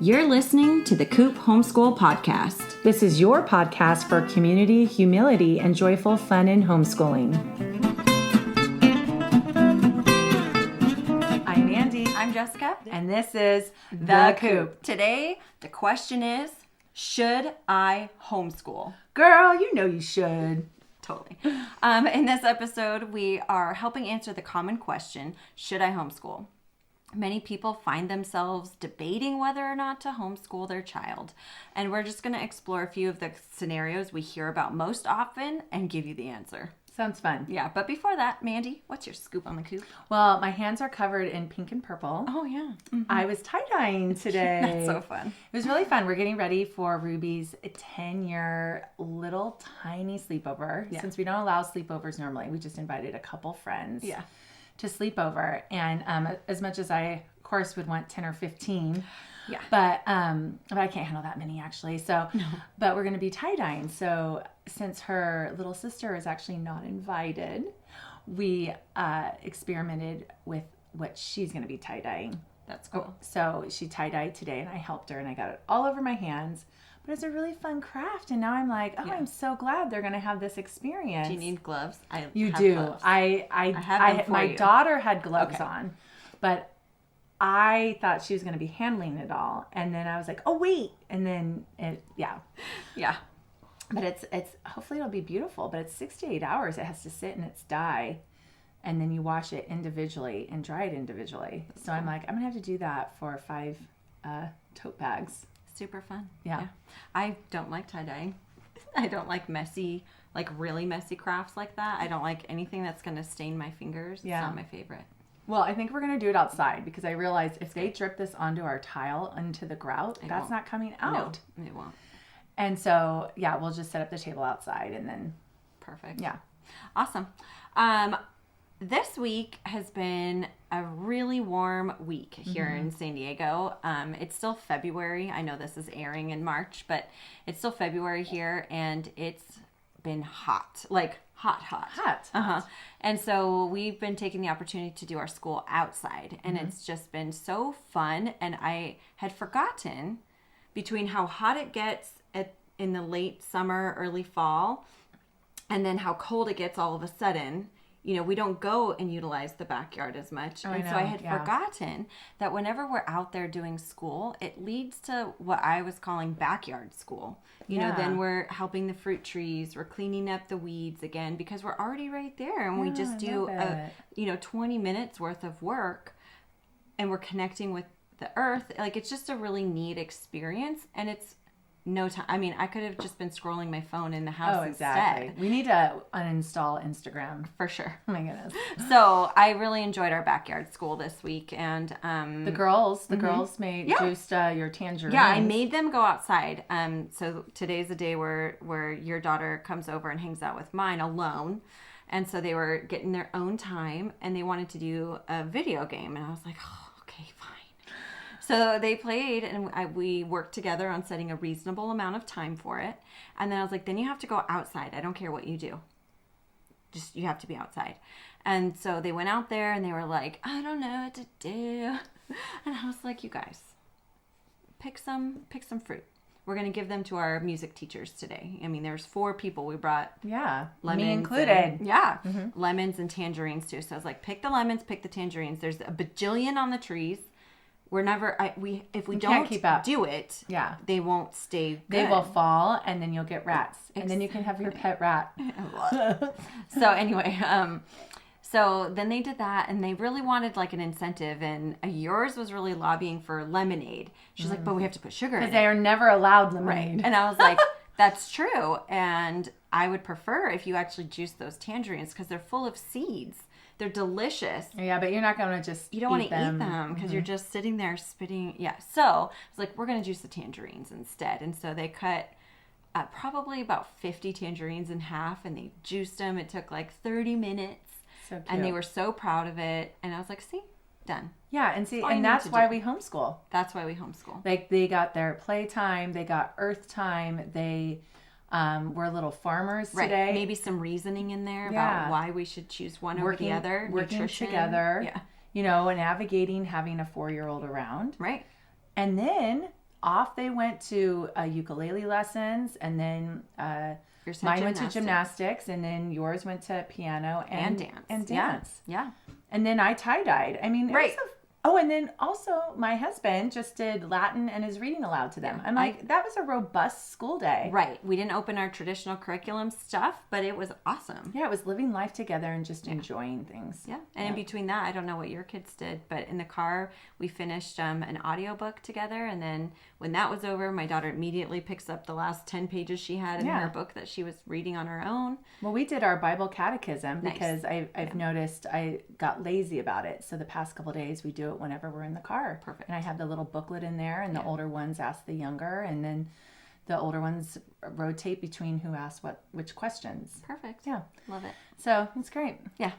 You're listening to the Coop Homeschool Podcast. This is your podcast for community, humility, and joyful fun in homeschooling. I'm Mandy. I'm Jessica. And this is The Coop. Today, the question is, should I homeschool? Girl, you know you should. Totally. In this episode, we are helping answer the common question, should I homeschool? Many people find themselves debating whether or not to homeschool their child. And we're just going to explore a few of the scenarios we hear about most often and give you the answer. Sounds fun. Yeah, but before that, Mandy, what's your scoop on the coop? Well, my hands are covered in pink and purple. Oh, yeah. Mm-hmm. I was tie-dyeing today. That's so fun. It was really fun. We're getting ready for Ruby's 10-year little tiny sleepover. Yeah. Since we don't allow sleepovers normally, we just invited a couple friends. Yeah. To sleep over, and as much as I, of course, would want 10 or 15, yeah, but I can't handle that many actually. So, no. But we're going to be tie dyeing. So, since her little sister is actually not invited, we experimented with what she's going to be tie dyeing. That's cool. So she tie dyed today, and I helped her, and I got it all over my hands. But it's a really fun craft, and now I'm like, oh, yeah. I'm so glad they're going to have this experience. Do you need gloves? You do. Gloves. I have them for my you. daughter had gloves on, but I thought she was going to be handling it all, and then I was like, oh wait, and then yeah. But it's hopefully it'll be beautiful. But it's 6 to 8 hours. It has to sit in its dye, and then you wash it individually and dry it individually. So I'm like, I'm gonna have to do that for 5 tote bags. Super fun. Yeah. I don't like tie-dyeing. I don't like messy, like really messy crafts like that. I don't like anything that's going to stain my fingers. Yeah. It's not my favorite. Well, I think we're going to do it outside because I realized if they drip this onto our tile, into the grout, that's not coming out. No, it won't. And so, yeah, we'll just set up the table outside and then. Perfect. Yeah. Awesome. This week has been a really warm week here in San Diego. It's still February. I know this is airing in March, but it's still February here, and it's been hot, like hot. Hot. And so we've been taking the opportunity to do our school outside, and it's just been so fun. And I had forgotten between how hot it gets in the late summer, early fall, and then how cold it gets all of a sudden. You know, we don't go and utilize the backyard as much. So I had forgotten that whenever we're out there doing school, it leads to what I was calling backyard school. You know, then we're helping the fruit trees, we're cleaning up the weeds again because we're already right there, and we just do 20 minutes worth of work, and we're connecting with the earth. Like, it's just a really neat experience, and it's no time. I mean, I could have just been scrolling my phone in the house instead. We need to uninstall Instagram. For sure. Oh my goodness. So I really enjoyed our backyard school this week. And the girls made juiced your tangerines. Yeah, I made them go outside. So today's the day where your daughter comes over and hangs out with mine alone. And so they were getting their own time, and they wanted to do a video game. And I was like, oh, okay, fine. So they played, and we worked together on setting a reasonable amount of time for it. And then I was like, then you have to go outside. I don't care what you do. Just, you have to be outside. And so they went out there, and they were like, I don't know what to do. And I was like, you guys, pick some fruit. We're going to give them to our music teachers today. I mean, there's 4 people. We brought lemons. Me included. Lemons and tangerines too. So I was like, pick the lemons, pick the tangerines. There's a bajillion on the trees. We're never, if we don't keep up. do it, they won't stay good. They will fall, and then you'll get rats. And then you can have your pet rat. So anyway, so then they did that, and they really wanted like an incentive, and yours was really lobbying for lemonade. She's like, but we have to put sugar in it. Because they are never allowed lemonade. Right. And I was like, that's true. And I would prefer if you actually juice those tangerines because they're full of seeds. They're delicious. Yeah, but you're not going to just You don't want to eat them because you're just sitting there spitting. Yeah. So I was like, we're going to juice the tangerines instead. And so they cut probably about 50 tangerines in half, and they juiced them. It took like 30 minutes. So cute. And they were so proud of it. And I was like, see, done. Yeah, and that's why we homeschool. That's why we homeschool. Like, they got their playtime. They got earth time. They... we're little farmers today. Maybe some reasoning in there about why we should choose one over the other. Working nutrition. together. Yeah. You know, navigating having a 4-year-old around. Right. And then off they went to ukulele lessons, and then mine went to gymnastics, and then yours went to piano and dance. Yeah. And then I tie-dyed. I mean, right. And then also my husband just did Latin and is reading aloud to them. I'm like, that was a robust school day. Right. We didn't open our traditional curriculum stuff, but it was awesome. Yeah, it was living life together and just enjoying things. Yeah. And in between that, I don't know what your kids did, but in the car, we finished an audiobook together. And then when that was over, my daughter immediately picks up the last 10 pages she had in her book that she was reading on her own. Well, we did our Bible catechism because I've noticed I got lazy about it. So the past couple of days, we do it whenever we're in the car. Perfect. And I have the little booklet in there, and the older ones ask the younger, and then the older ones rotate between who asks which questions. Perfect. Yeah. Love it. So it's great. Yeah.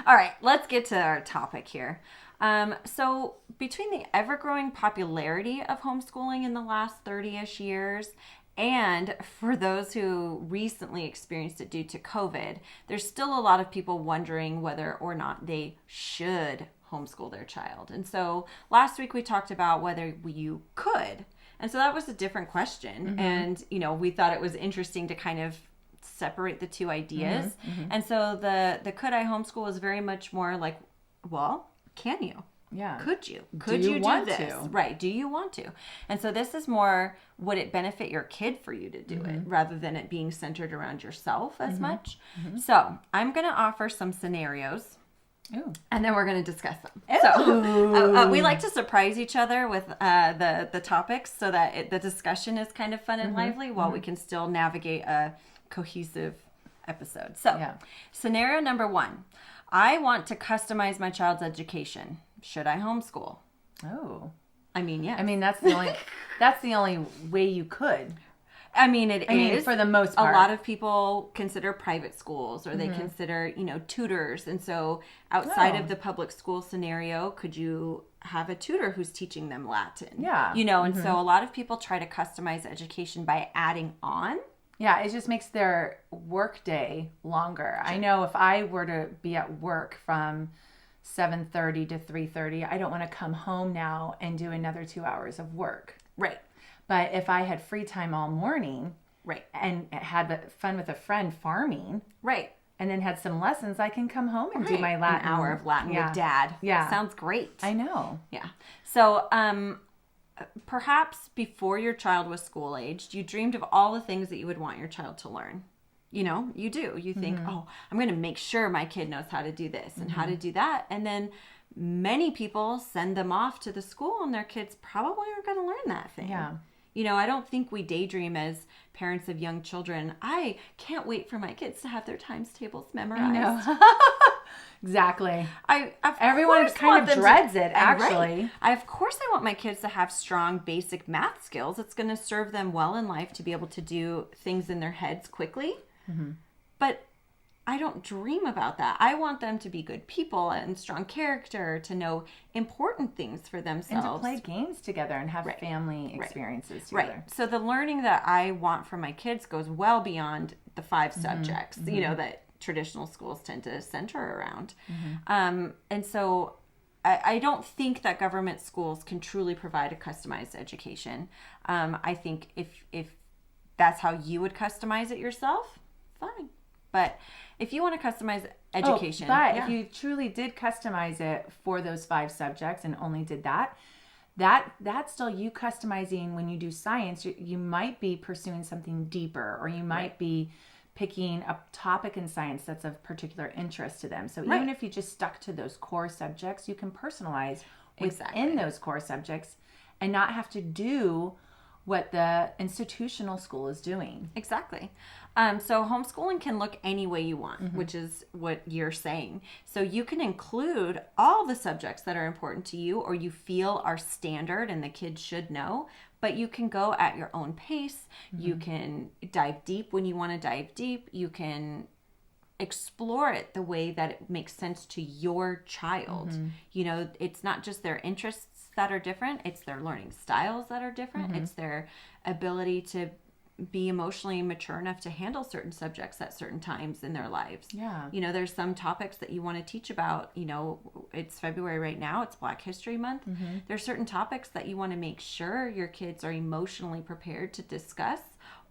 All right, let's get to our topic here. So between the ever-growing popularity of homeschooling in the last 30-ish years, and for those who recently experienced it due to COVID, there's still a lot of people wondering whether or not they should homeschool their child. And so last week we talked about whether you could. And so that was a different question. And, we thought it was interesting to kind of separate the two ideas. And so the could I homeschool was very much more like, well, can you? Yeah. Could you? Could you do this? Right. Do you want to? And so this is more, would it benefit your kid for you to do it rather than it being centered around yourself as much? So I'm going to offer some scenarios. Ooh. And then we're going to discuss them. Ooh. So we like to surprise each other with the topics so that the discussion is kind of fun and lively while we can still navigate a cohesive episode. So scenario number 1, I want to customize my child's education. Should I homeschool? Oh. I mean, yeah. I mean, that's the only way you could. I mean, it is for the most part. A lot of people consider private schools or they consider, tutors. And so outside of the public school scenario, could you have a tutor who's teaching them Latin? Yeah. And so a lot of people try to customize education by adding on. Yeah, it just makes their work day longer. Sure. I know if I were to be at work from 7:30 to 3:30, I don't want to come home now and do another 2 hours of work. Right. But if I had free time all morning, right, and had fun with a friend farming, right, and then had some lessons, I can come home and do my Latin. An hour of Latin with Dad. Yeah. Sounds great. I know. Yeah. So, perhaps before your child was school aged, you dreamed of all the things that you would want your child to learn. You do. You think, oh, I'm going to make sure my kid knows how to do this and how to do that. And then many people send them off to the school and their kids probably aren't going to learn that thing. Yeah. I don't think we daydream as parents of young children. I can't wait for my kids to have their times tables memorized. Exactly. Everyone kind of dreads it, actually. Right. Of course I want my kids to have strong basic math skills. It's going to serve them well in life to be able to do things in their heads quickly. But I don't dream about that. I want them to be good people and strong character, to know important things for themselves. And to play games together and have family experiences together. Right. So the learning that I want for my kids goes well beyond the 5 subjects, that traditional schools tend to center around. And so I don't think that government schools can truly provide a customized education. I think if that's how you would customize it yourself, fine. But if you want to customize education... if you truly did customize it for those 5 subjects and only did that's still you customizing. When you do science, you might be pursuing something deeper, or you might be picking a topic in science that's of particular interest to them. So even if you just stuck to those core subjects, you can personalize within those core subjects and not have to do what the institutional school is doing. Exactly. So homeschooling can look any way you want, which is what you're saying. So you can include all the subjects that are important to you or you feel are standard and the kids should know, but you can go at your own pace. You can dive deep when you want to dive deep. You can explore it the way that it makes sense to your child. It's not just their interests that are different. It's their learning styles that are different. It's their ability to be emotionally mature enough to handle certain subjects at certain times in their lives. Yeah. You know, there's some topics that you want to teach about. You know, it's February right now. It's Black History Month. Mm-hmm. There's certain topics that you want to make sure your kids are emotionally prepared to discuss,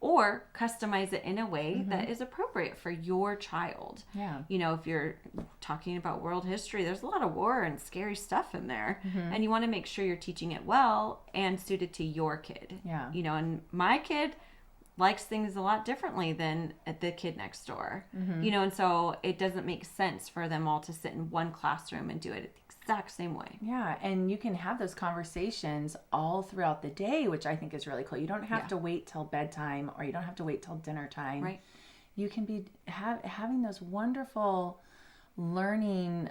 or customize it in a way that is appropriate for your child. Yeah. You know, if you're talking about world history, there's a lot of war and scary stuff in there. And you want to make sure you're teaching it well and suited to your kid. Yeah. You know, and my kid likes things a lot differently than the kid next door. You know, and so it doesn't make sense for them all to sit in one classroom and do it the exact same way. Yeah, and you can have those conversations all throughout the day, which I think is really cool. You don't have to wait till bedtime, or you don't have to wait till dinner time. Right. You can be having those wonderful learning,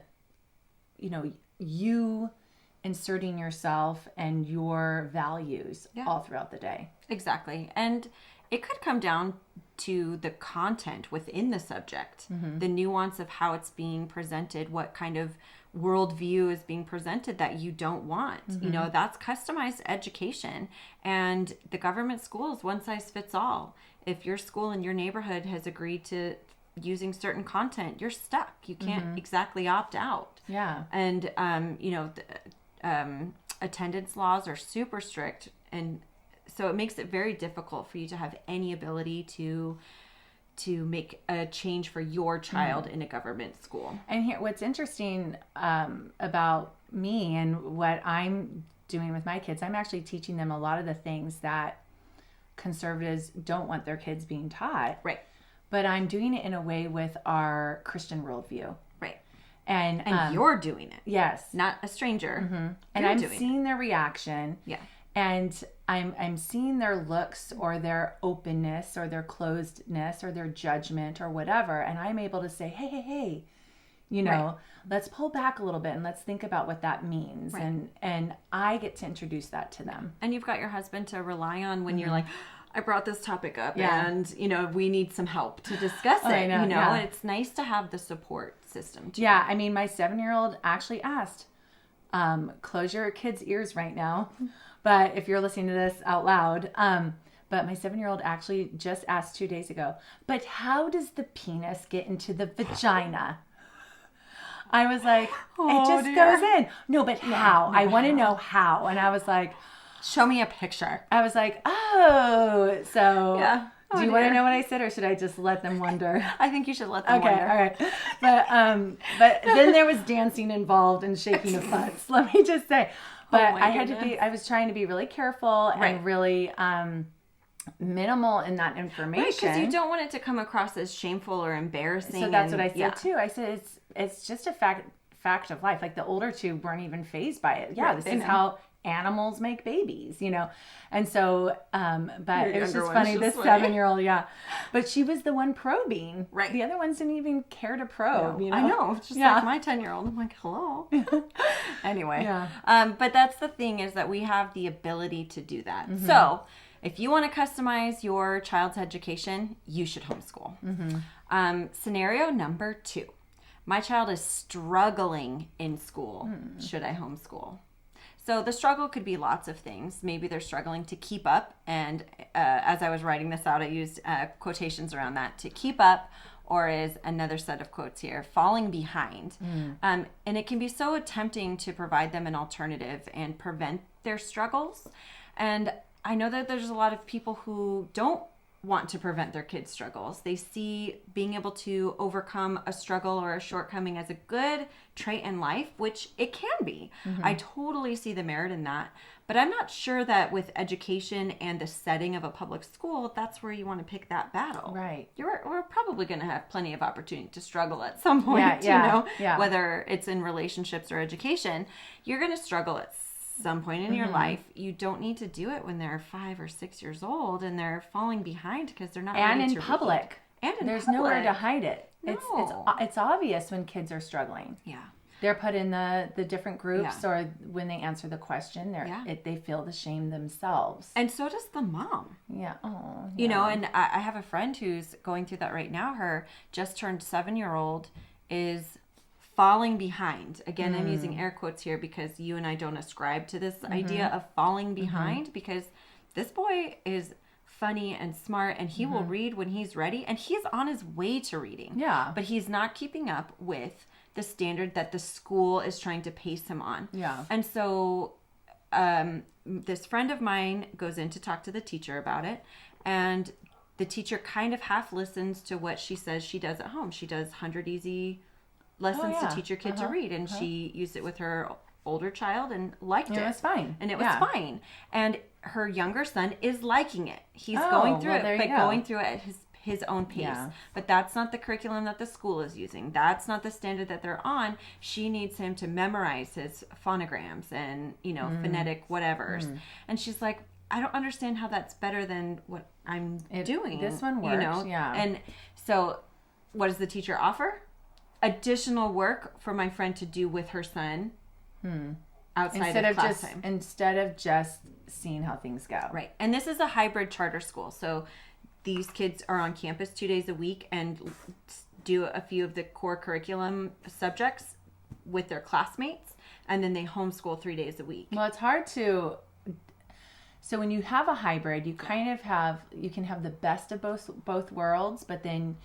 you know, you inserting yourself and your values all throughout the day. Exactly. And it could come down to the content within the subject, the nuance of how it's being presented, what kind of worldview is being presented that you don't want. You know, that's customized education. And the government schools, one size fits all. If your school in your neighborhood has agreed to using certain content, you're stuck. You can't exactly opt out. Yeah. And, you know, attendance laws are super strict, and so it makes it very difficult for you to have any ability to make a change for your child in a government school. And here, what's interesting about me and what I'm doing with my kids, I'm actually teaching them a lot of the things that conservatives don't want their kids being taught. Right. But I'm doing it in a way with our Christian worldview. Right. And you're doing it. Yes. Not a stranger. And I'm seeing their reaction. Yeah. And I'm seeing their looks or their openness or their closedness or their judgment or whatever. And I'm able to say, hey, you know, let's pull back a little bit and let's think about what that means. Right. And I get to introduce that to them. And you've got your husband to rely on when you're like, I brought this topic up and, you know, we need some help to discuss it. I know, you know, it's nice to have the support system too. Yeah. I mean, my 7-year-old actually asked, close your kids' ears right now. But if you're listening to this out loud, but my 7-year-old actually just asked 2 days ago, but how does the penis get into the vagina? I was like, it just goes in. No, but how? I want to know how. And I was like, show me a picture. I was like, oh, so yeah. Do you want to know what I said, or should I just let them wonder? I think you should let them wonder. All right. But then there was dancing involved and shaking of butts. Let me just say. But I was trying to be really careful and really minimal in that information. Right, because you don't want it to come across as shameful or embarrassing. So that's what I said too. I said it's just a fact of life. Like the older two weren't even fazed by it. Yeah, this is how animals make babies, you know. And so, but it was just funny. This 7-year-old, but she was the one probing. Right. The other ones didn't even care to probe. No, you know? I know. It's just like my 10-year-old. I'm like, hello. Anyway. Yeah. But that's the thing, is that we have the ability to do that. Mm-hmm. So if you want to customize your child's education, you should homeschool. Mm-hmm. Scenario number 2. My child is struggling in school. Should I homeschool? So the struggle could be lots of things. Maybe they're struggling to keep up. And as I was writing this out, I used quotations around that. To keep up, or is another set of quotes here, falling behind. And it can be so tempting to provide them an alternative and prevent their struggles. And I know that there's a lot of people who don't want to prevent their kids' struggles. They see being able to overcome a struggle or a shortcoming as a good trait in life, which it can be. I totally see the merit in that. But I'm not sure that with education and the setting of a public school, that's where you want to pick that battle. Right. We're probably going to have plenty of opportunity to struggle at some point, you know, whether it's in relationships or education. You're going to struggle at some point in your life. You don't need to do it when they're 5 or 6 years old and they're falling behind because they're not ready to read. And in public. There's nowhere to hide it. No. It's obvious when kids are struggling. Yeah. They're put in the different groups, or when they answer the question, they feel the shame themselves. And so does the mom. Yeah. Oh. You know, and I have a friend who's going through that right now. Her just turned 7-year-old is falling behind. Again, I'm using air quotes here because you and I don't ascribe to this idea of falling behind, because this boy is funny and smart, and he will read when he's ready, and he's on his way to reading. Yeah. But he's not keeping up with the standard that the school is trying to pace him on. Yeah. And so this friend of mine goes in to talk to the teacher about it, and the teacher kind of half listens to what she says she does at home. She does 100 easy lessons to teach your kid to read, and she used it with her older child and liked it. It was fine. And it was fine. And her younger son is liking it. He's going through it, but going through it at his own pace. Yeah. But that's not the curriculum that the school is using. That's not the standard that they're on. She needs him to memorize his phonograms and, phonetic whatevers. And she's like, I don't understand how that's better than what I'm doing. This one works, yeah. And so what does the teacher offer? Additional work for my friend to do with her son outside of class time. Instead of just seeing how things go. Right. And this is a hybrid charter school. So these kids are on campus 2 days a week and do a few of the core curriculum subjects with their classmates. And then they homeschool 3 days a week. Well, it's hard to... So when you have a hybrid, you kind of you can have the best of both worlds, but then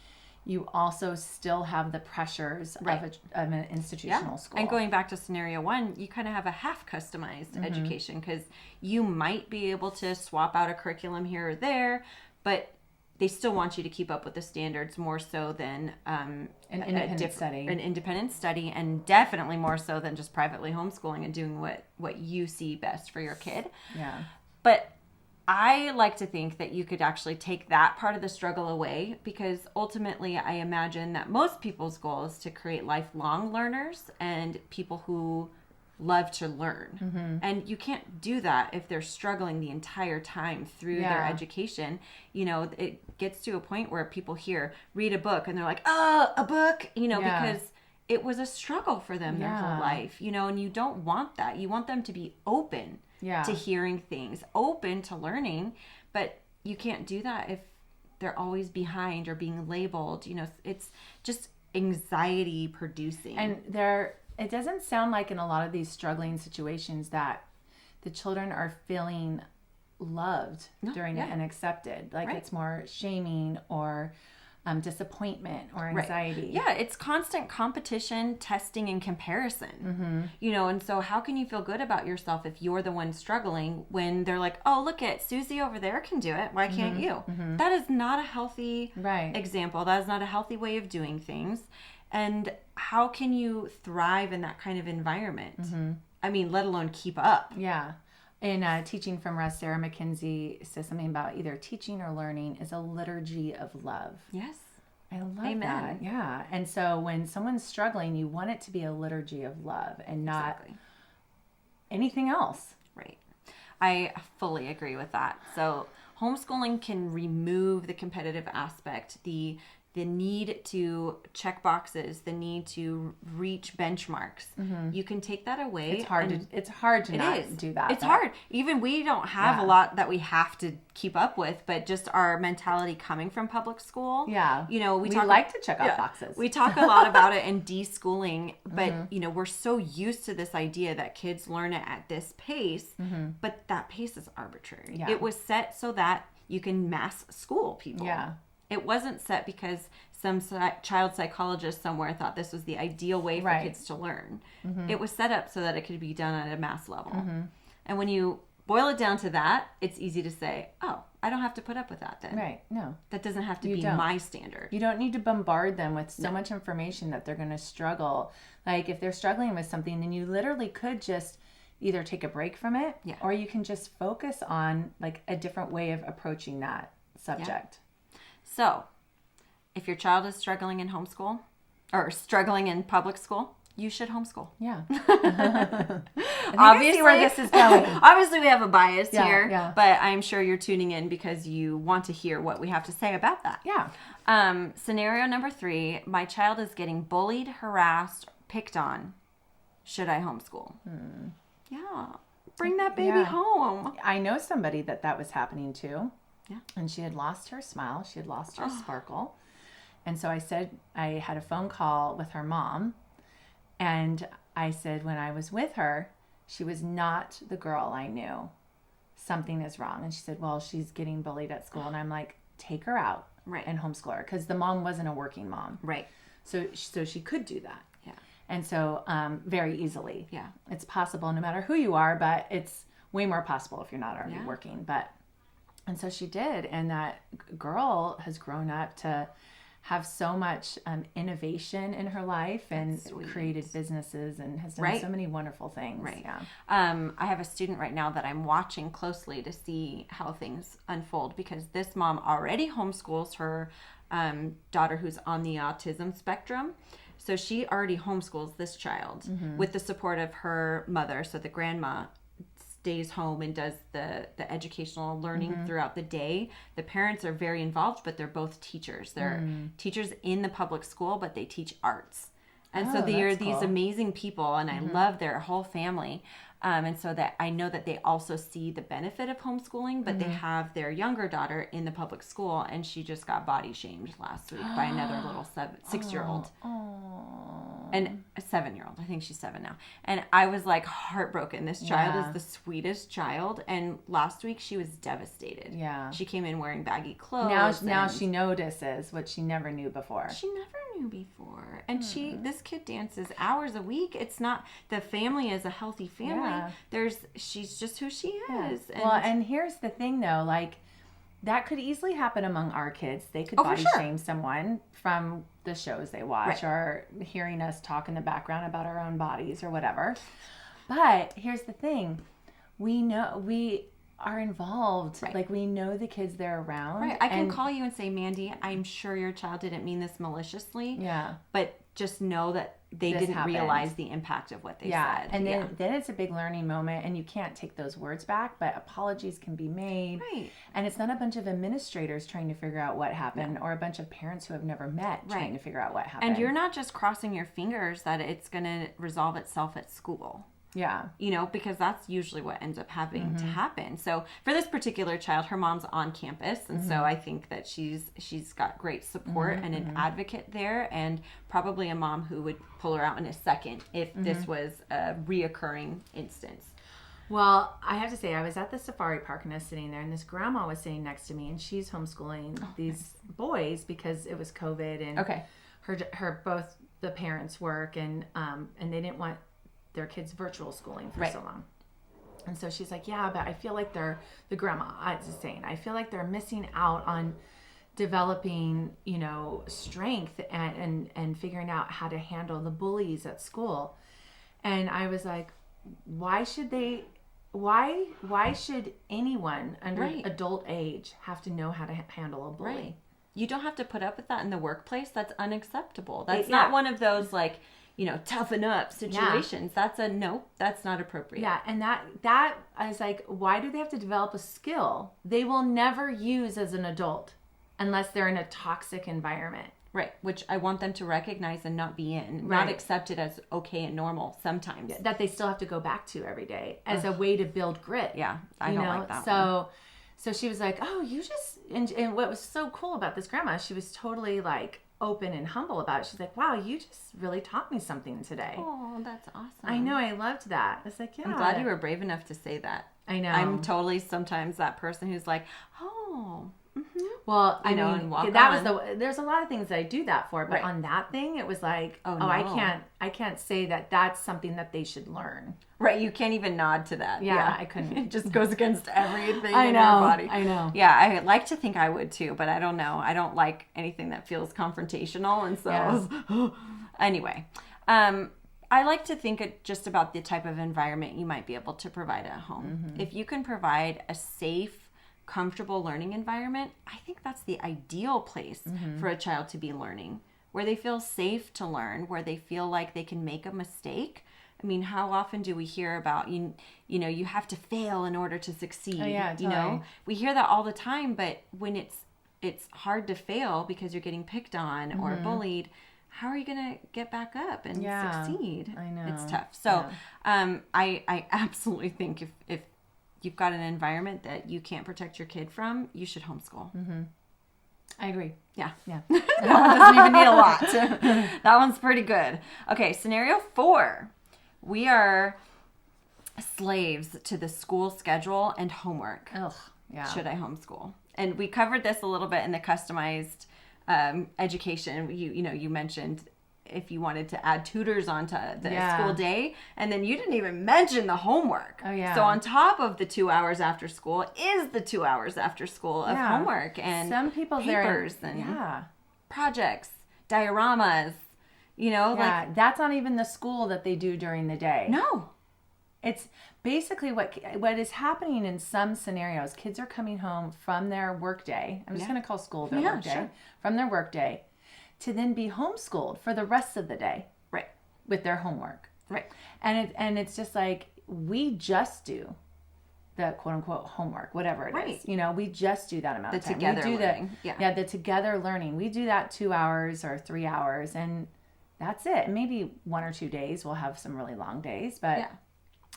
you also still have the pressures of an institutional school. And going back to scenario 1, you kind of have a half customized education, because you might be able to swap out a curriculum here or there, but they still want you to keep up with the standards more so than an independent study, and definitely more so than just privately homeschooling and doing what you see best for your kid. Yeah. But I like to think that you could actually take that part of the struggle away, because ultimately I imagine that most people's goal is to create lifelong learners and people who love to learn. And you can't do that if they're struggling the entire time through their education. It gets to a point where people read a book and they're like, oh, a book, because it was a struggle for them their whole life, and you don't want that. You want them to be open to hearing things, open to learning, but you can't do that if they're always behind or being labeled. It's just anxiety producing. And it doesn't sound like in a lot of these struggling situations that the children are feeling loved during it and accepted. Like it's more shaming or disappointment or anxiety. Yeah, it's constant competition, testing, and comparison. And so how can you feel good about yourself if you're the one struggling when they're like, oh, look at Susie over there can do it. Why can't you? That is not a healthy example. That is not a healthy way of doing things. And how can you thrive in that kind of environment? I mean, let alone keep up. Yeah. In Teaching from Rest, Sarah McKenzie says something about either teaching or learning is a liturgy of love. Yes. I love that. Yeah. And so when someone's struggling, you want it to be a liturgy of love and not anything else. Right. I fully agree with that. So homeschooling can remove the competitive aspect, the need to check boxes, the need to reach benchmarks. You can take that away. It's hard to not do that. It's hard. Even we don't have a lot that we have to keep up with, but just our mentality coming from public school. Yeah. We like to check off boxes. We talk a lot about it in deschooling, but we're so used to this idea that kids learn it at this pace, but that pace is arbitrary. Yeah. It was set so that you can mass school people. Yeah. It wasn't set because some child psychologist somewhere thought this was the ideal way for kids to learn. It was set up so that it could be done at a mass level. And when you boil it down to that, it's easy to say, oh, I don't have to put up with that then. Right. No. That doesn't have to be my standard. You don't need to bombard them with so much information that they're going to struggle. Like if they're struggling with something, then you literally could just either take a break from it or you can just focus on like a different way of approaching that subject. So, if your child is struggling in homeschool or struggling in public school, you should homeschool. Yeah. Obviously, where this is going. Obviously, we have a bias here, but I'm sure you're tuning in because you want to hear what we have to say about that. Yeah. Scenario number 3, my child is getting bullied, harassed, picked on. Should I homeschool? Yeah. Bring that baby home. I know somebody that was happening to. Yeah. And she had lost her smile. She had lost her sparkle. And so I said, I had a phone call with her mom. And I said, when I was with her, she was not the girl I knew. something is wrong. And she said, well, she's getting bullied at school. And I'm like, take her out and homeschool her. Because the mom wasn't a working mom. Right. So she could do that. Yeah. And so very easily. Yeah. It's possible no matter who you are, but it's way more possible if you're not already working. And so she did. And that girl has grown up to have so much innovation in her life and created businesses and has done so many wonderful things. Right. Yeah. I have a student right now that I'm watching closely to see how things unfold, because this mom already homeschools her daughter who's on the autism spectrum. So she already homeschools this child with the support of her mother. So the grandma stays home and does the educational learning throughout the day. The parents are very involved, but they're both teachers. They're teachers in the public school, but they teach arts. And so they are these amazing people, and I love their whole family. And so that I know that they also see the benefit of homeschooling, but they have their younger daughter in the public school, and she just got body shamed last week by another little 6-year-old. And a 7-year-old. I think she's 7 now. And I was like heartbroken. This child is the sweetest child. And last week she was devastated. Yeah. She came in wearing baggy clothes. Now she notices what she never knew before. She never knew before. And this kid dances hours a week. It's not, the family is a healthy family. Yeah. She's just who she is. And and here's the thing though, like, that could easily happen among our kids. They could body shame someone from the shows they watch or hearing us talk in the background about our own bodies or whatever. But here's the thing. We know we are involved. Right. Like, we know the kids they're around. Right. I can call you and say, Mandy, I'm sure your child didn't mean this maliciously. Yeah. But just know that they didn't realize the impact of what they said. And then it's a big learning moment, and you can't take those words back, but apologies can be made. Right. And it's not a bunch of administrators trying to figure out what happened or a bunch of parents who have never met trying to figure out what happened. And you're not just crossing your fingers that it's going to resolve itself at school. Yeah. You know, because that's usually what ends up having to happen. So for this particular child, her mom's on campus. And so I think that she's got great support and an advocate there, and probably a mom who would pull her out in a second if this was a reoccurring instance. Well, I have to say, I was at the safari park and I was sitting there, and this grandma was sitting next to me, and she's homeschooling these boys because it was COVID, and her both the parents work, and they didn't want their kids virtual schooling for so long. And so she's like, yeah, but I feel like the grandma is saying, I feel like they're missing out on developing, strength and figuring out how to handle the bullies at school. And I was like, why should anyone under adult age have to know how to handle a bully? Right. You don't have to put up with that in the workplace. That's unacceptable. That's not one of those toughen up situations. That's that's not appropriate. Yeah. And that I was like, why do they have to develop a skill they will never use as an adult unless they're in a toxic environment? Right. Which I want them to recognize and not be in, not accept it as okay and normal sometimes. That they still have to go back to every day as a way to build grit. Yeah. I don't like that one. So she was like, oh, you just, and what was so cool about this grandma, she was totally like open and humble about it. She's like, wow, you just really taught me something today. Oh, that's awesome. I know. I loved that. I was like, yeah. I'm glad you were brave enough to say that. I know. I'm totally sometimes that person who's like, oh, well, I know, and walk that on. There's a lot of things that I do that for, but on that thing, it was like, no. I can't say that that's something that they should learn. Right. You can't even nod to that. Yeah. I couldn't. It just goes against everything in your body. I know. Yeah. I like to think I would too, but I don't know. I don't like anything that feels confrontational. And so anyway, I like to think just about the type of environment you might be able to provide at home. If you can provide a safe, comfortable learning environment, I think that's the ideal place for a child to be learning, where they feel safe to learn, where they feel like they can make a mistake. I mean, how often do we hear about, you have to fail in order to succeed? Oh, yeah, totally. We hear that all the time, but when it's hard to fail because you're getting picked on or bullied, how are you going to get back up and succeed? I know. It's tough. So I absolutely think if you've got an environment that you can't protect your kid from, you should homeschool. I agree. Yeah. That one doesn't even need a lot. That one's pretty good. Okay, scenario 4. We are slaves to the school schedule and homework. Ugh, yeah. Should I homeschool? And we covered this a little bit in the customized education. You mentioned if you wanted to add tutors onto the school day, and then you didn't even mention the homework. Oh yeah. So on top of the 2 hours after school is the 2 hours after school of homework and some people papers and projects, dioramas. Like that's not even the school that they do during the day. No. It's basically what is happening in some scenarios. Kids are coming home from their work day. I'm just going to call school their work day. Sure. From their work day to then be homeschooled for the rest of the day. Right. With their homework. Right. And it's just like we just do the quote unquote homework, whatever it is. We just do that amount of time. Together learning. The together learning. We do that 2 hours or 3 hours and that's it. Maybe 1 or 2 days we'll have some really long days, but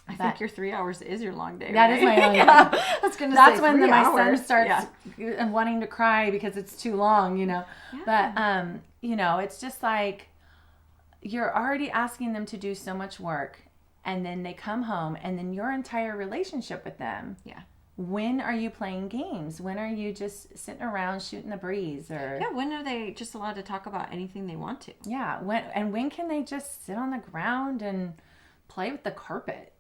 I think your 3 hours is your long day. That is my long day. That's when my son starts wanting to cry because it's too long, But, it's just like you're already asking them to do so much work and then they come home and then your entire relationship with them. Yeah. When are you playing games? When are you just sitting around shooting the breeze? When are they just allowed to talk about anything they want to? Yeah. When can they just sit on the ground and play with the carpet?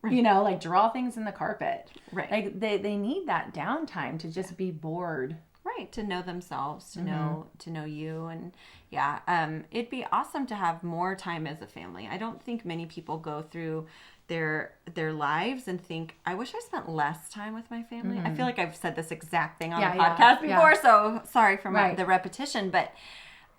Right. Like draw things in the carpet. Right. Like they need that downtime to just be bored. Right. To know themselves, to know you. And it'd be awesome to have more time as a family. I don't think many people go through their lives and think, I wish I spent less time with my family. I feel like I've said this exact thing on the podcast before, so sorry for the repetition, but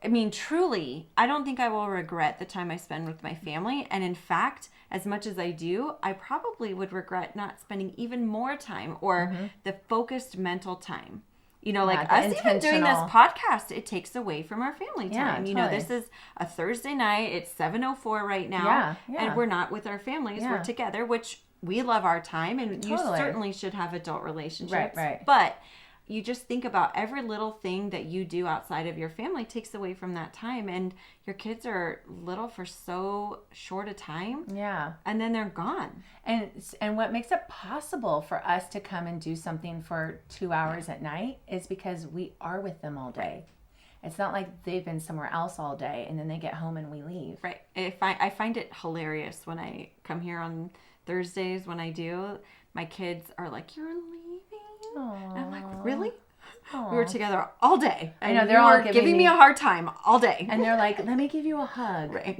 I mean, truly, I don't think I will regret the time I spend with my family. And in fact, as much as I do, I probably would regret not spending even more time or the focused mental time. Like us even doing this podcast, it takes away from our family time. Totally. This is a Thursday night. It's 7:04 right now. And we're not with our families. We're together, which we love our time. And you certainly should have adult relationships. Right. But you just think about every little thing that you do outside of your family takes away from that time. And your kids are little for so short a time. Yeah. And then they're gone. And what makes it possible for us to come and do something for 2 hours at night is because we are with them all day. It's not like they've been somewhere else all day and then they get home and we leave. Right. I find it hilarious when I come here on Thursdays when I do. My kids are like, "You're leaving?" Aww. And I'm like, really? Aww. We were together all day. I know, they're all giving me a hard time all day. And they're like, let me give you a hug. Right.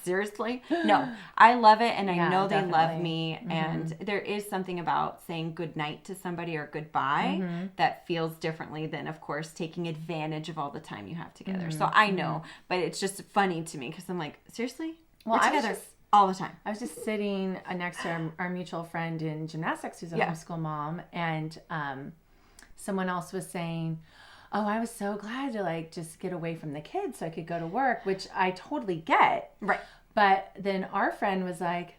Seriously? No. I love it, and I know definitely. they love me. And there is something about saying goodnight to somebody or goodbye that feels differently than, of course, taking advantage of all the time you have together. So I know, but it's just funny to me because I'm like, seriously? We're together all the time. I was just sitting next to our mutual friend in gymnastics who's a homeschool mom, and someone else was saying, oh, I was so glad to just get away from the kids so I could go to work, which I totally get. Right. But then our friend was like,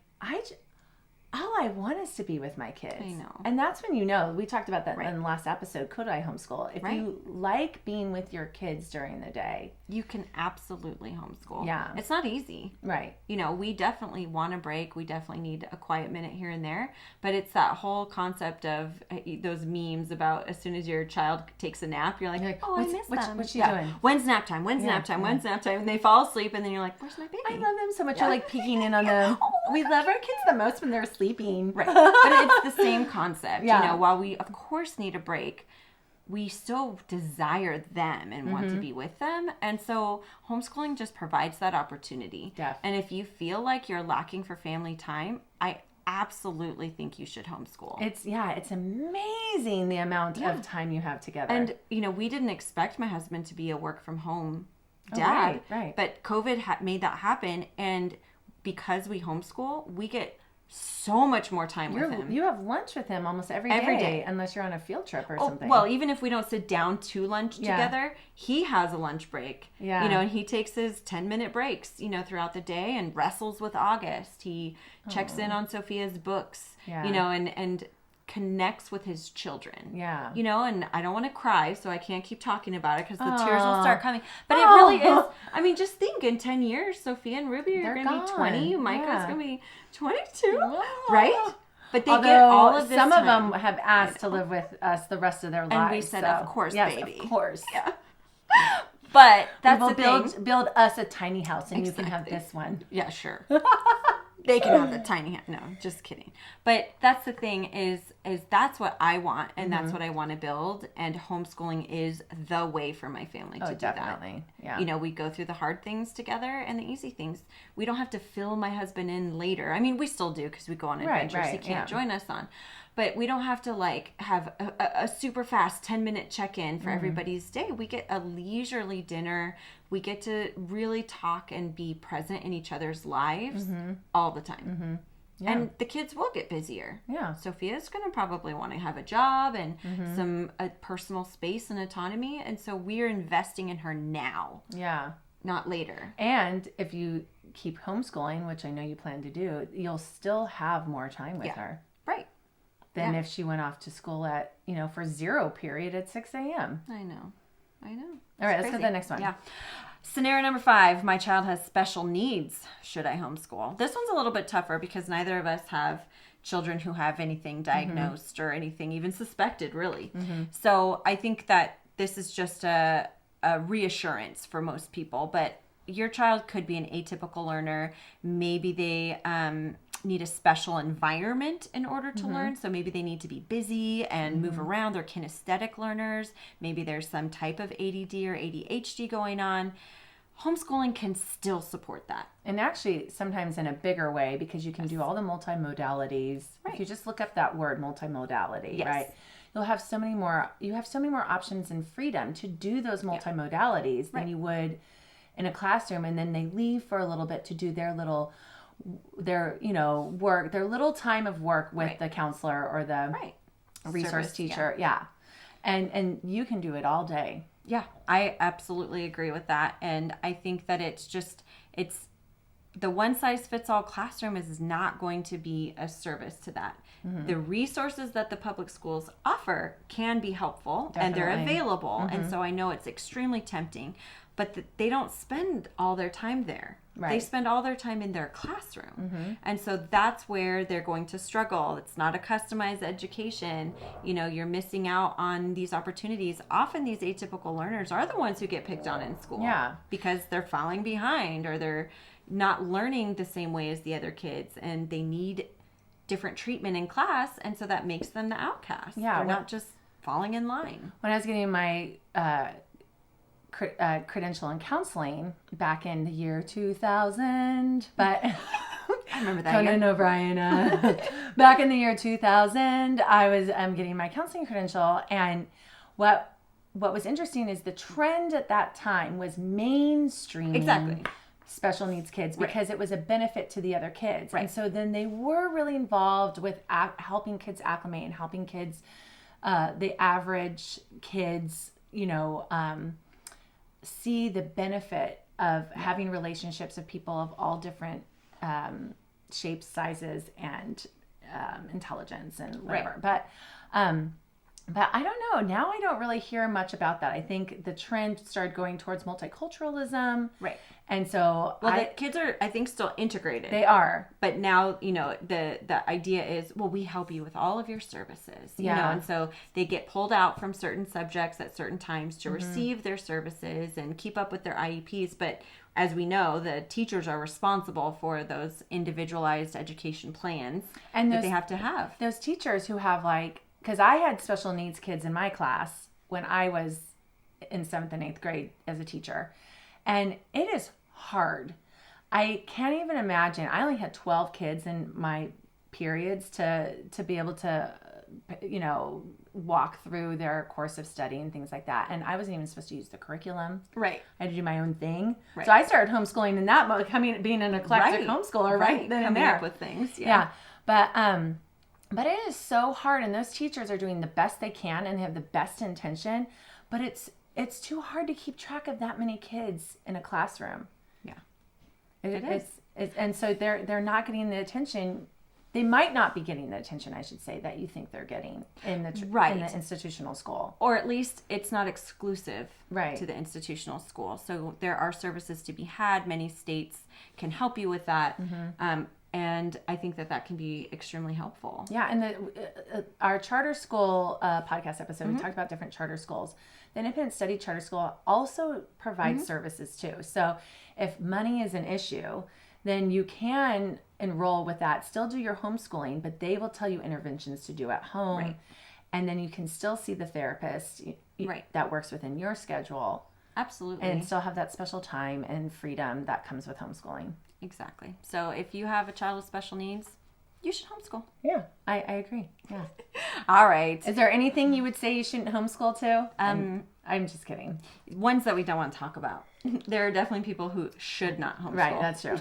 all I want is to be with my kids. I know. And that's when we talked about that in the last episode, could I homeschool? If you like being with your kids during the day, you can absolutely homeschool. Yeah. It's not easy. Right. We definitely want a break. We definitely need a quiet minute here and there. But it's that whole concept of those memes about as soon as your child takes a nap, you're like, oh, I miss them. What's she doing? When's nap time? When's nap time? When's nap time? And they fall asleep and then you're like, where's my baby? I love them so much. You're peeking in on them. We love our kids the most when they're sleeping. Right. But it's the same concept. Yeah. While we, of course, need a break, we still desire them and want to be with them. And so homeschooling just provides that opportunity. Definitely. And if you feel like you're lacking for family time, I absolutely think you should homeschool. It's amazing the amount of time you have together. And, we didn't expect my husband to be a work from home dad. Right. But COVID made that happen. And because we homeschool, we get so much more time with him. You have lunch with him almost every day, unless you're on a field trip or something. Well, even if we don't sit down to lunch together, he has a lunch break. Yeah. And he takes his 10-minute breaks, throughout the day and wrestles with August. He checks in on Sophia's books, and connects with his children. Yeah. You know, and I don't want to cry, so I can't keep talking about it because the tears will start coming. But it really is. I mean, just think, in 10 years, Sophia and Ruby are going to be 20. Micah's going to be 22. Right? But they get all of this some time. of them have asked to live with us the rest of their lives. And we said, of course, yes, baby. Of course. Yeah. But that's the thing. Build us a tiny house, and you can have this one. Yeah, sure. They can have the tiny house. No, just kidding. But that's the thing is that's what I want, and that's what I want to build. And homeschooling is the way for my family to do definitely. that. Yeah. You know, we go through the hard things together and the easy things. We don't have to fill my husband in later. I mean, we still do because we go on adventures he can't join us on. But we don't have to like have a super fast 10-minute check-in for everybody's day. We get a leisurely dinner. We get to really talk and be present in each other's lives all the time. Yeah. And the kids will get busier. Yeah. Sophia's going to probably want to have a job and some personal space and autonomy. And so we're investing in her now. Yeah. Not later. And if you keep homeschooling, which I know you plan to do, you'll still have more time with her. Right. Than if she went off to school at, for 0 period at 6 a.m. I know. All right, let's go to the next one. Yeah. Scenario number 5, my child has special needs. Should I homeschool? This one's a little bit tougher because neither of us have children who have anything diagnosed or anything even suspected, really. So I think that this is just a reassurance for most people. But your child could be an atypical learner. Maybe they need a special environment in order to learn. So maybe they need to be busy and move around. They're kinesthetic learners. Maybe there's some type of ADD or ADHD going on. Homeschooling can still support that. And actually, sometimes in a bigger way, because you can do all the multimodalities. Right. If you just look up that word, multimodality, right? You'll have so many more. You have so many more options and freedom to do those multimodalities than you would in a classroom. And then they leave for a little bit to do their little work, their little time of work with the counselor or the resource teacher. Yeah. And you can do it all day. Yeah, I absolutely agree with that. And I think that it's the one size fits all classroom is not going to be a service to that. The resources that the public schools offer can be helpful and they're available. And so I know it's extremely tempting, but they don't spend all their time there. Right. They spend all their time in their classroom. And so that's where they're going to struggle. It's not a customized education. You're missing out on these opportunities. Often these atypical learners are the ones who get picked on in school. Yeah. Because they're falling behind or they're not learning the same way as the other kids and they need different treatment in class. And so that makes them the outcast. Yeah. They're not just falling in line. When I was getting my credential in counseling back in the year 2000, but I remember that. Conan O'Brien. Back in the year 2000, I was getting my counseling credential, and what was interesting is the trend at that time was mainstreaming special needs kids because it was a benefit to the other kids, and so then they were really involved with helping kids acclimate and helping kids, the average kids, see the benefit of having relationships with people of all different shapes, sizes, and intelligence and whatever. But I don't know. Now I don't really hear much about that. I think the trend started going towards multiculturalism. Right. And so the kids are, I think, still integrated. They are. But now, the idea is, well, we help you with all of your services. And so they get pulled out from certain subjects at certain times to receive their services and keep up with their IEPs. But as we know, the teachers are responsible for those individualized education plans that they have to have. Those teachers who have because I had special needs kids in my class when I was in 7th and 8th grade as a teacher. And it is hard. I can't even imagine. I only had 12 kids in my periods to be able to, walk through their course of study and things like that. And I wasn't even supposed to use the curriculum. Right. I had to do my own thing. Right. So I started homeschooling in that mode, being an eclectic homeschooler then and there. Up with things. Yeah. But it is so hard, and those teachers are doing the best they can and they have the best intention, but it's too hard to keep track of that many kids in a classroom. Yeah. It is. And so they're not getting the attention they might not be getting the attention, I should say, that you think they're getting in the in the institutional school. Or at least it's not exclusive right. to the institutional school. So there are services to be had. Many states can help you with that. And I think that can be extremely helpful. Yeah, and our charter school podcast episode, we talked about different charter schools. The Independent Study Charter School also provides services too. So if money is an issue, then you can enroll with that, still do your homeschooling, but they will tell you interventions to do at home. Right. And then you can still see the therapist that works within your schedule. Absolutely. And still have that special time and freedom that comes with homeschooling. Exactly. So if you have a child with special needs, you should homeschool. Yeah, I agree. Yeah. All right. Is there anything you would say you shouldn't homeschool to? I'm just kidding. Ones that we don't want to talk about. There are definitely people who should not homeschool. Right, that's true.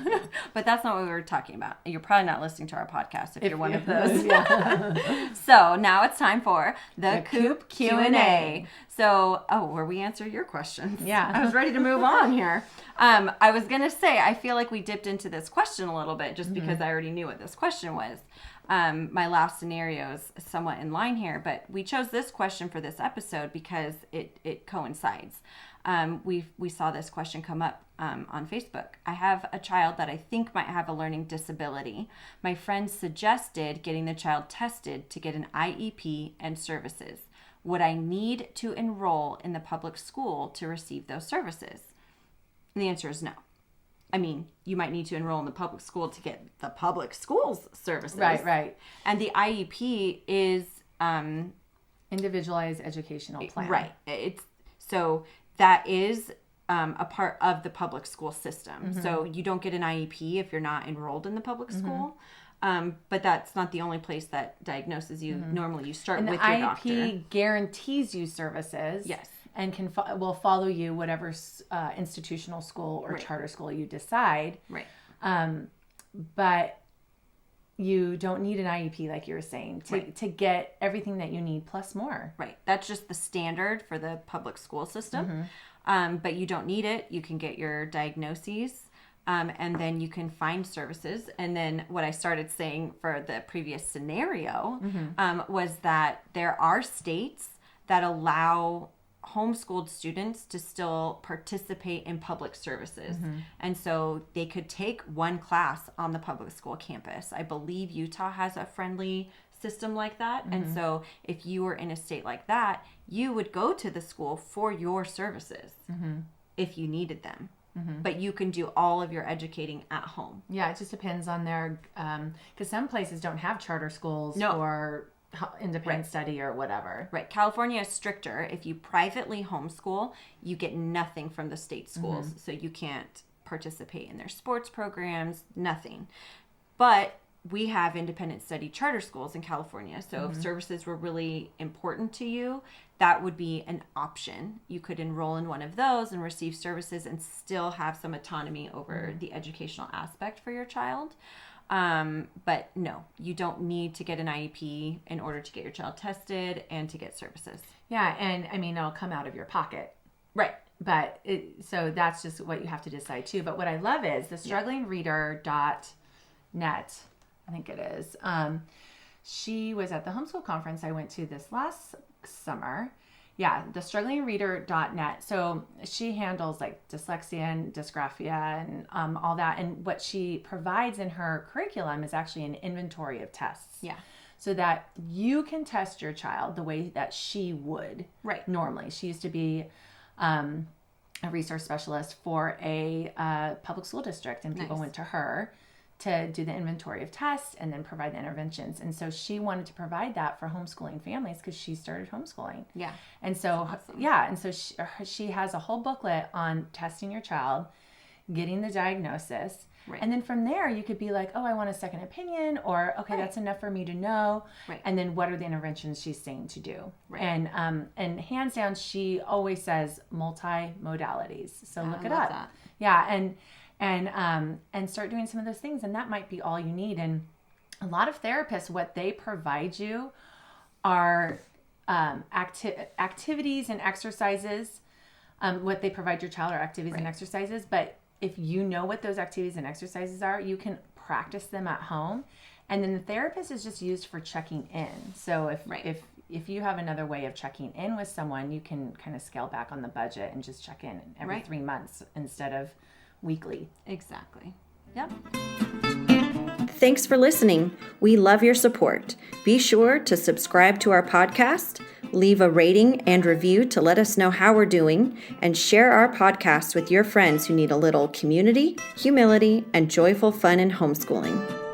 But that's not what we were talking about. You're probably not listening to our podcast if you're one of those. So now it's time for the Coop Q A. So, where we answer your questions. Yeah. I was ready to move on here. I was going to say, I feel like we dipped into this question a little bit just because I already knew what this question was. My last scenario is somewhat in line here, but we chose this question for this episode because it coincides. We saw this question come up on Facebook. I have a child that I think might have a learning disability. My friend suggested getting the child tested to get an IEP and services. Would I need to enroll in the public school to receive those services? And the answer is no. I mean, you might need to enroll in the public school to get the public school's services. Right. And the IEP is individualized educational plan. Right. So that is a part of the public school system. So you don't get an IEP if you're not enrolled in the public school. But that's not the only place that diagnoses you. Normally you start with your doctor. And the IEP guarantees you services. Yes. And will follow you whatever institutional school or charter school you decide. Right. But you don't need an IEP, like you were saying, to get everything that you need plus more. Right. That's just the standard for the public school system. But you don't need it. You can get your diagnoses. And then you can find services. And then what I started saying for the previous scenario was that there are states that allow homeschooled students to still participate in public services. And so they could take one class on the public school campus. I believe Utah has a friendly system like that. And so if you were in a state like that, you would go to the school for your services if you needed them. But you can do all of your educating at home. Yeah, it just depends on their, because some places don't have charter schools for independent study or whatever. Right. California is stricter. If you privately homeschool, you get nothing from the state schools. So you can't participate in their sports programs, nothing. But we have independent study charter schools in California. So if services were really important to you, that would be an option. You could enroll in one of those and receive services and still have some autonomy over the educational aspect for your child. But no, you don't need to get an IEP in order to get your child tested and to get services. Yeah, and I mean, it'll come out of your pocket. Right. But so that's just what you have to decide too. But what I love is the strugglingreader.net, I think it is. She was at the homeschool conference I went to this last summer. Yeah, the strugglingreader.net. So she handles like dyslexia and dysgraphia and all that. And what she provides in her curriculum is actually an inventory of tests. Yeah. So that you can test your child the way that she would normally. She used to be a resource specialist for a public school district, and people went to her to do the inventory of tests and then provide the interventions. And so she wanted to provide that for homeschooling families because she started homeschooling. Yeah. And so, and so she has a whole booklet on testing your child, getting the diagnosis. Right. And then from there, you could be like, oh, I want a second opinion, or, okay, that's enough for me to know. Right. And then what are the interventions she's saying to do? Right. And hands down, she always says multi-modalities. So look it up. That. Yeah. And start doing some of those things. And that might be all you need. And a lot of therapists, what they provide you are activities and exercises. What they provide your child are activities and exercises. But if you know what those activities and exercises are, you can practice them at home. And then the therapist is just used for checking in. So if you have another way of checking in with someone, you can kind of scale back on the budget and just check in every 3 months instead of weekly. Exactly. Yep. Thanks for listening. We love your support. Be sure to subscribe to our podcast, leave a rating and review to let us know how we're doing, and share our podcast with your friends who need a little community, humility, and joyful fun in homeschooling.